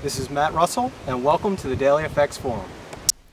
This is Matt Russell, and welcome to the Daily FX Forum.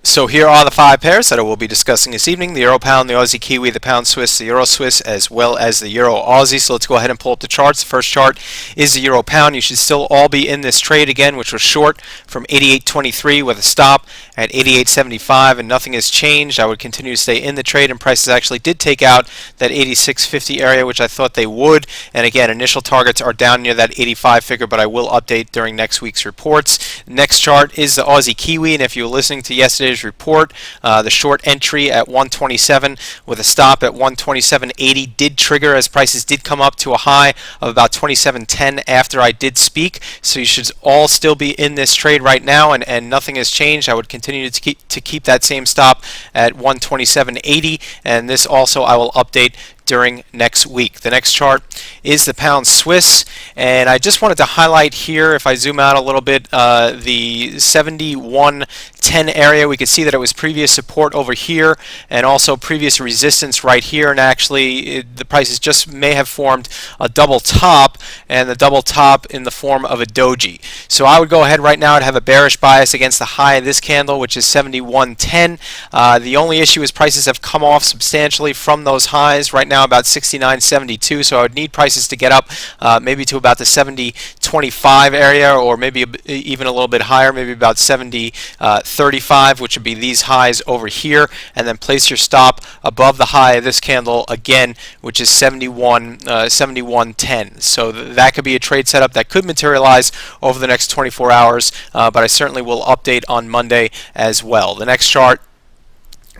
So here are the 5 pairs that I will be discussing this evening: the Euro Pound, the Aussie Kiwi, the Pound Swiss, the Euro Swiss, as well as the Euro Aussie. So let's go ahead and pull up the charts. The first chart is the Euro Pound. You should still all be in this trade again, which was short from 88.23 with a stop at 88.75, and nothing has changed. I would continue to stay in the trade, and prices actually did take out that 86.50 area, which I thought they would. And again, initial targets are down near that 85 figure, but I will update during next week's reports. Next chart is the Aussie Kiwi, and if you were listening to yesterday's report, the short entry at 127 with a stop at 127.80 did trigger, as prices did come up to a high of about 27.10 after I did speak. So you should all still be in this trade right now, and nothing has changed. I would continue to keep that same stop at 127.80, and this also I will update during next week. The next chart is the Pound Swiss, and I just wanted to highlight here, if I zoom out a little bit, the 71.10 area. We could see that it was previous support over here and also previous resistance right here, and actually the prices just may have formed a double top, and the double top in the form of a doji. So I would go ahead right now and have a bearish bias against the high of this candle, which is 71.10. The only issue is prices have come off substantially from those highs right now, about 69.72, so I would need prices to get up maybe to about the 70.25 area, or maybe even a little bit higher, maybe about 70.35, which would be these highs over here, and then place your stop above the high of this candle again, which is 71.10. So that could be a trade setup that could materialize over the next 24 hours, but I certainly will update on Monday as well. The next chart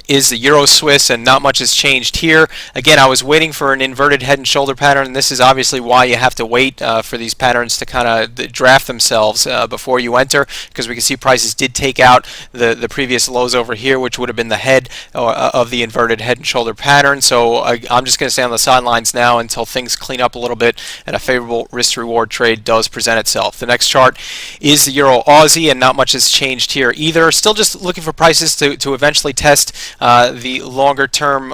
is the Euro Swiss, and not much has changed here. Again, I was waiting for an inverted head and shoulder pattern, and this is obviously why you have to wait for these patterns to kind of draft themselves before you enter, because we can see prices did take out the previous lows over here, which would have been the head of the inverted head and shoulder pattern. So I'm just going to stay on the sidelines now until things clean up a little bit and a favorable risk-reward trade does present itself. The next chart is the Euro Aussie, and not much has changed here either. Still just looking for prices to eventually test the longer term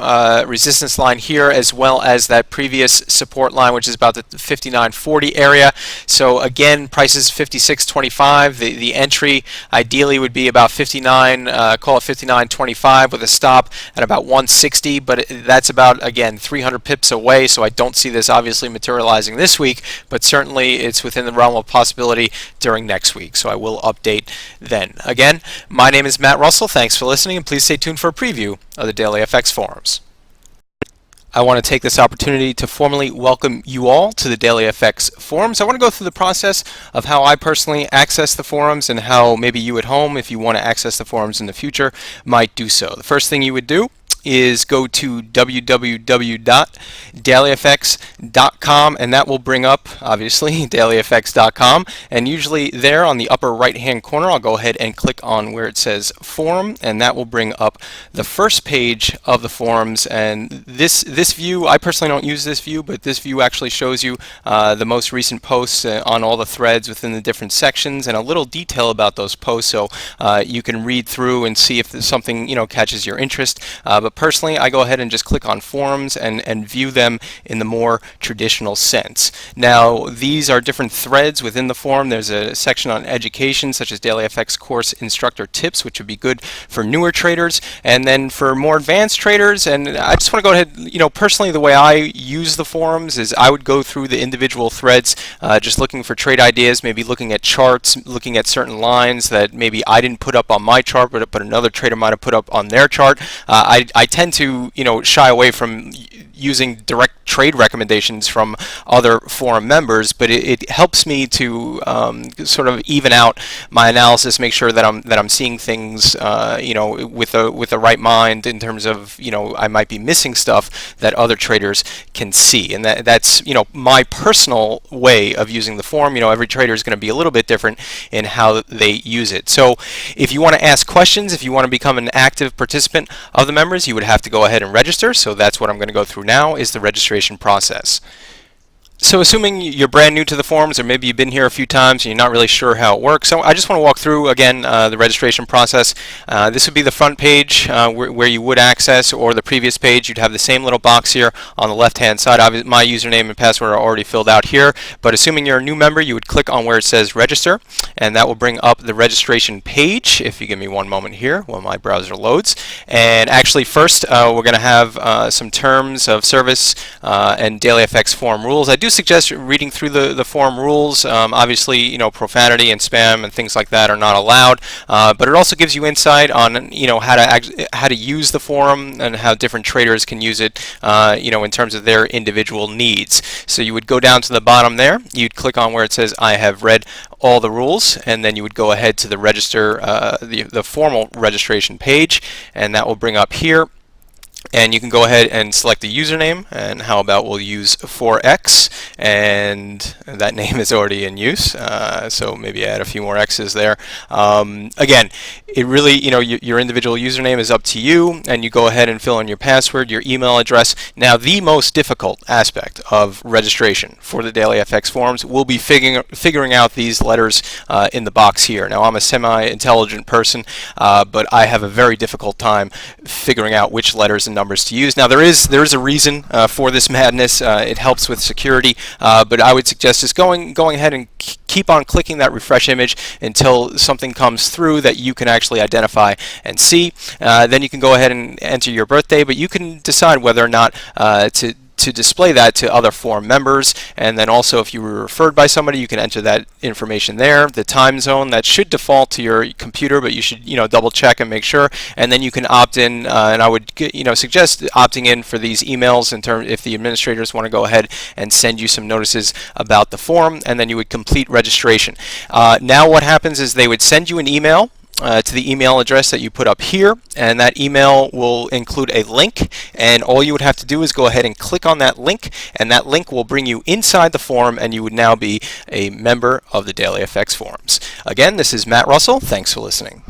resistance line here, as well as that previous support line, which is about the 59.40 area. So again, prices 56.25. The entry ideally would be about 59, call it 59.25, with a stop at about 160, but that's about, again, 300 pips away, so I don't see this obviously materializing this week, but certainly it's within the realm of possibility during next week, so I will update then. Again, my name is Matt Russell. Thanks for listening, and please stay tuned for a preview of the Daily FX Forums. I want to take this opportunity to formally welcome you all to the Daily FX Forums. I want to go through the process of how I personally access the forums, and how maybe you at home, if you want to access the forums in the future, might do so. The first thing you would do is go to www.dailyfx.com, and that will bring up, obviously, dailyfx.com, and usually there on the upper right hand corner I'll go ahead and click on where it says forum, and that will bring up the first page of the forums. And this view, I personally don't use this view, but this view actually shows you the most recent posts on all the threads within the different sections, and a little detail about those posts, so you can read through and see if there's something catches your interest. But personally, I go ahead and just click on forums and view them in the more traditional sense. Now, these are different threads within the forum. There's a section on education, such as Daily FX course instructor tips, which would be good for newer traders, and then for more advanced traders. And I just want to go ahead, personally, the way I use the forums is I would go through the individual threads, just looking for trade ideas, maybe looking at charts, looking at certain lines that maybe I didn't put up on my chart, but another trader might have put up on their chart. I tend to, shy away from using direct trade recommendations from other forum members, but it helps me to sort of even out my analysis, make sure that I'm seeing things, with the right mind, in terms of, I might be missing stuff that other traders can see, and that's my personal way of using the forum. Every trader is going to be a little bit different in how they use it. So if you want to ask questions, if you want to become an active participant of the members, you would have to go ahead and register. So that's what I'm going to go through now, is the registration process. So assuming you're brand new to the forums, or maybe you've been here a few times and you're not really sure how it works, so I just want to walk through again the registration process. This would be the front page where you would access, or the previous page. You'd have the same little box here on the left-hand side. My username and password are already filled out here, but assuming you're a new member, you would click on where it says register, and that will bring up the registration page. If you give me one moment here while my browser loads. And actually first we're going to have some terms of service and DailyFX forum rules. I do suggest reading through the forum rules. Obviously, profanity and spam and things like that are not allowed, but it also gives you insight on how to use the forum and how different traders can use it in terms of their individual needs. So you would go down to the bottom there, you'd click on where it says I have read all the rules, and then you would go ahead to the register the formal registration page, and that will bring up here. And you can go ahead and select the username, and how about we'll use 4x, and that name is already in use, so maybe add a few more x's there. Again, it really, your individual username is up to you, and you go ahead and fill in your password, your email address. Now, the most difficult aspect of registration for the DailyFX forums will be figuring out these letters in the box here. Now, I'm a semi-intelligent person, but I have a very difficult time figuring out which letters and numbers to use. Now, there is a reason for this madness. It helps with security, but I would suggest just going ahead and keep on clicking that refresh image until something comes through that you can actually identify and see. Then you can go ahead and enter your birthday, but you can decide whether or not to display that to other forum members. And then also, if you were referred by somebody, you can enter that information there. The time zone, that should default to your computer, but you should double check and make sure. And then you can opt in, and I would suggest opting in for these emails if the administrators want to go ahead and send you some notices about the forum, and then you would complete registration. Now what happens is they would send you an email to the email address that you put up here, and that email will include a link, and all you would have to do is go ahead and click on that link, and that link will bring you inside the forum, and you would now be a member of the DailyFX forums. Again, this is Matt Russell. Thanks for listening.